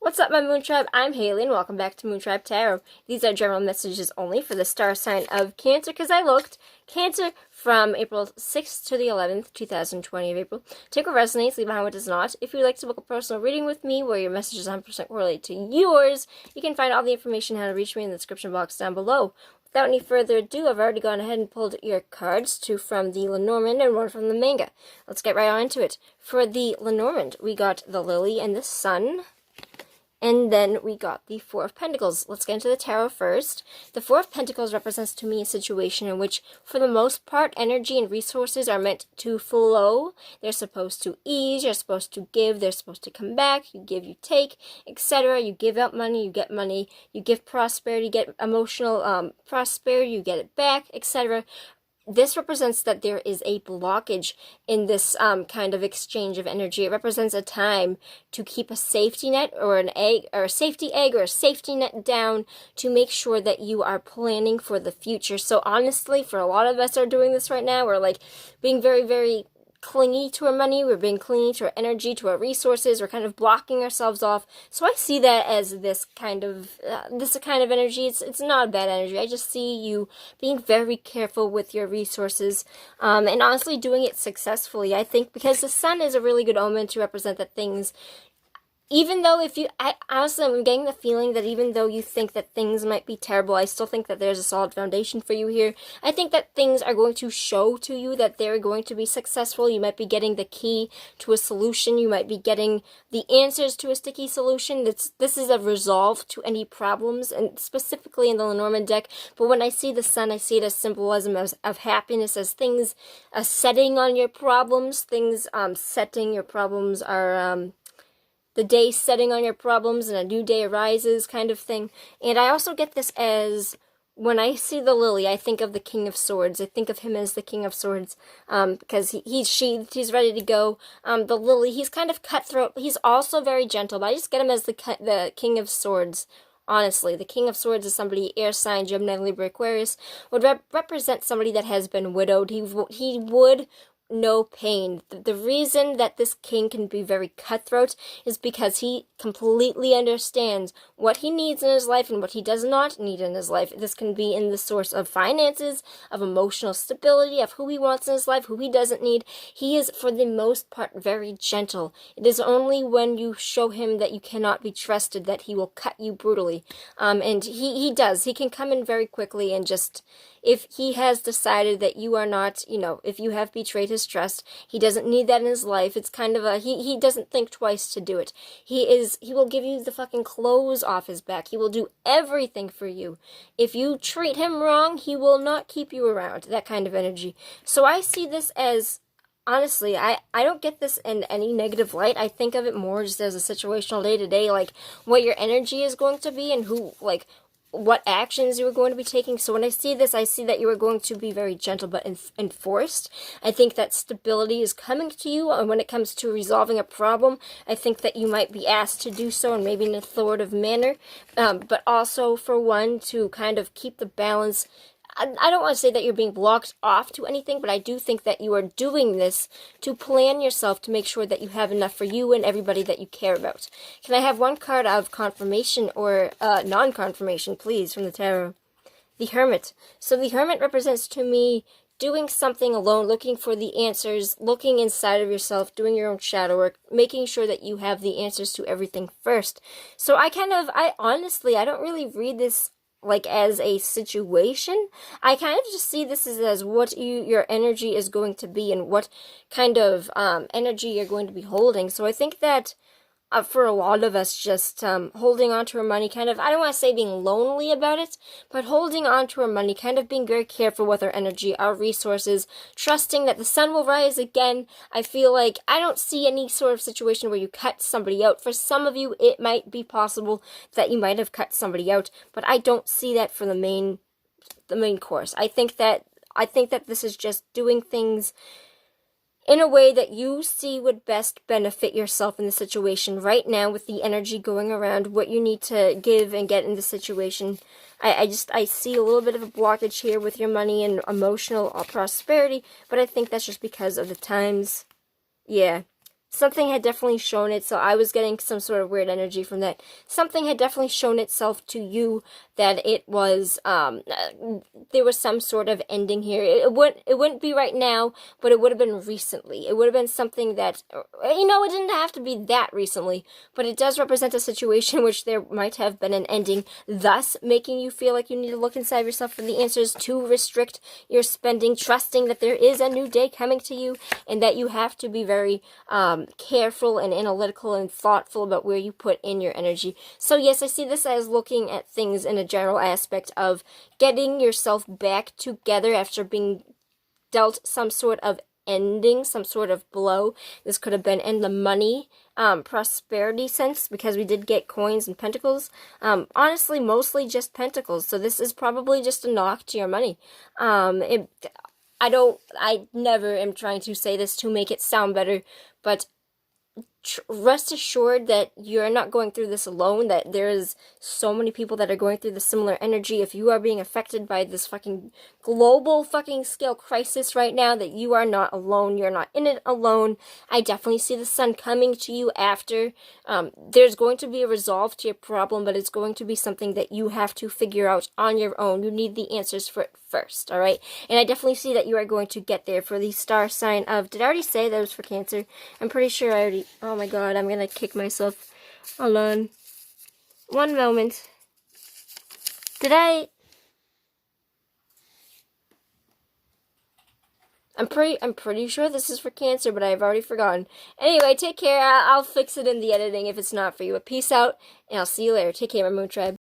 What's up, my Moon Tribe? I'm Haley, and welcome back to Moon Tribe Tarot. These are general messages only for the star sign of Cancer, because I looked. Cancer from April 6th to the 11th, 2020 of April. Take what resonates, leave behind what does not. If you'd like to book a personal reading with me, where your message is 100% correlated to yours, you can find all the information how to reach me in the description box down below. Without any further ado, I've already gone ahead and pulled your cards, two from the Lenormand and one from the manga. Let's get right on into it. For the Lenormand, we got the Lily and the Sun. And then we got the Four of Pentacles. Let's get into the tarot first. The Four of Pentacles represents to me a situation in which, for the most part, energy and resources are meant to flow. They're supposed to ease, you're supposed to give, they're supposed to come back, you give, you take, etc. You give out money, you get money, you give prosperity, you get emotional prosperity, you get it back, etc. This represents that there is a blockage in this kind of exchange of energy. It represents a time to keep a safety net or an egg or a safety egg or a safety net down to make sure that you are planning for the future. So honestly, for a lot of us are doing this right now. We're like being very, very clingy to our money, we're being clingy to our energy, to our resources, we're kind of blocking ourselves off. So I see that as this kind of energy. It's not a bad energy. I just see you being very careful with your resources, and honestly doing it successfully. I think because the Sun is a really good omen to represent that things, even though honestly, I'm getting the feeling that even though you think that things might be terrible, I still think that there's a solid foundation for you here. I think that things are going to show to you that they're going to be successful. You might be getting the key to a solution. You might be getting the answers to a sticky solution. This is a resolve to any problems, and specifically in the Lenormand deck. But when I see the Sun, I see it as symbolism of happiness, as things, a setting on your problems. Things setting your problems are the day setting on your problems and a new day arises kind of thing. And I also get this as, when I see the Lily, I think of the King of Swords. I think of him as the King of Swords, because he's sheathed, he's ready to go. The Lily, he's kind of cutthroat, but he's also very gentle, but I just get him as the King of Swords. Honestly, the King of Swords is somebody, air sign, Gemini, Libra, Aquarius, would represent somebody that has been widowed. He would no pain. The reason that this king can be very cutthroat is because he completely understands what he needs in his life and what he does not need in his life. This can be in the source of finances, of emotional stability, of who he wants in his life, who he doesn't need. He is, for the most part, very gentle. It is only when you show him that you cannot be trusted that he will cut you brutally. And he does. He can come in very quickly and just, if he has decided that you are not, if you have betrayed his trust, he doesn't need that in his life. It's kind of he doesn't think twice to do it. He will give you the fucking clothes off his back. He will do everything for you. If you treat him wrong, he will not keep you around. That kind of energy. So I see this as, honestly, I don't get this in any negative light. I think of it more just as a situational day-to-day, like what your energy is going to be and who, like, what actions you are going to be taking. So when I see this, I see that you are going to be very gentle but enforced. I think that stability is coming to you, and when it comes to resolving a problem, I think that you might be asked to do so, and maybe in an authoritative manner, but also for one to kind of keep the balance. I don't want to say that you're being blocked off to anything, but I do think that you are doing this to plan yourself to make sure that you have enough for you and everybody that you care about. Can I have one card of confirmation or non-confirmation, please, from the tarot? The Hermit. So the Hermit represents to me doing something alone, looking for the answers, looking inside of yourself, doing your own shadow work, making sure that you have the answers to everything first. So I honestly, I don't really read this like as a situation. I kind of just see this as what your energy is going to be and what kind of energy you're going to be holding. So I think that for a lot of us, just holding on to our money, kind of, I don't want to say being lonely about it, but holding on to our money, kind of being very careful with our energy, our resources, trusting that the sun will rise again. I feel like I don't see any sort of situation where you cut somebody out. For some of you, it might be possible that you might have cut somebody out, but I don't see that for the main course. I think that this is just doing things in a way that you see would best benefit yourself in the situation right now, with the energy going around, what you need to give and get in the situation. I see a little bit of a blockage here with your money and emotional prosperity, but I think that's just because of the times. Yeah. something had definitely shown it, so I was getting some sort of weird energy from that. Something had definitely shown itself to you that it was, there was some sort of ending here. It wouldn't be right now, but it would have been recently. It would have been something that, it didn't have to be that recently, but it does represent a situation which there might have been an ending, thus making you feel like you need to look inside yourself for the answers to restrict your spending, trusting that there is a new day coming to you, and that you have to be very, careful and analytical and thoughtful about where you put in your energy. So yes, I see this as looking at things in a general aspect of getting yourself back together after being dealt some sort of ending, some sort of blow. This could have been in the money, prosperity sense, because we did get coins and pentacles. Honestly, mostly just pentacles. So this is probably just a knock to your money. I never am trying to say this to make it sound better, but rest assured that you're not going through this alone, that there's so many people that are going through the similar energy. If you are being affected by this fucking global fucking scale crisis right now, that you are not alone. You're not in it alone. I definitely see the sun coming to you after. There's going to be a resolve to your problem, but it's going to be something that you have to figure out on your own. You need the answers for it first, all right? And I definitely see that you are going to get there for the star sign of, did I already say that was for Cancer? I'm pretty sure I already, oh my god, I'm gonna kick myself. Hold on. One moment. I'm pretty sure this is for Cancer, but I've already forgotten. Anyway, take care. I'll fix it in the editing if it's not for you. But peace out, and I'll see you later. Take care, my Moon Tribe.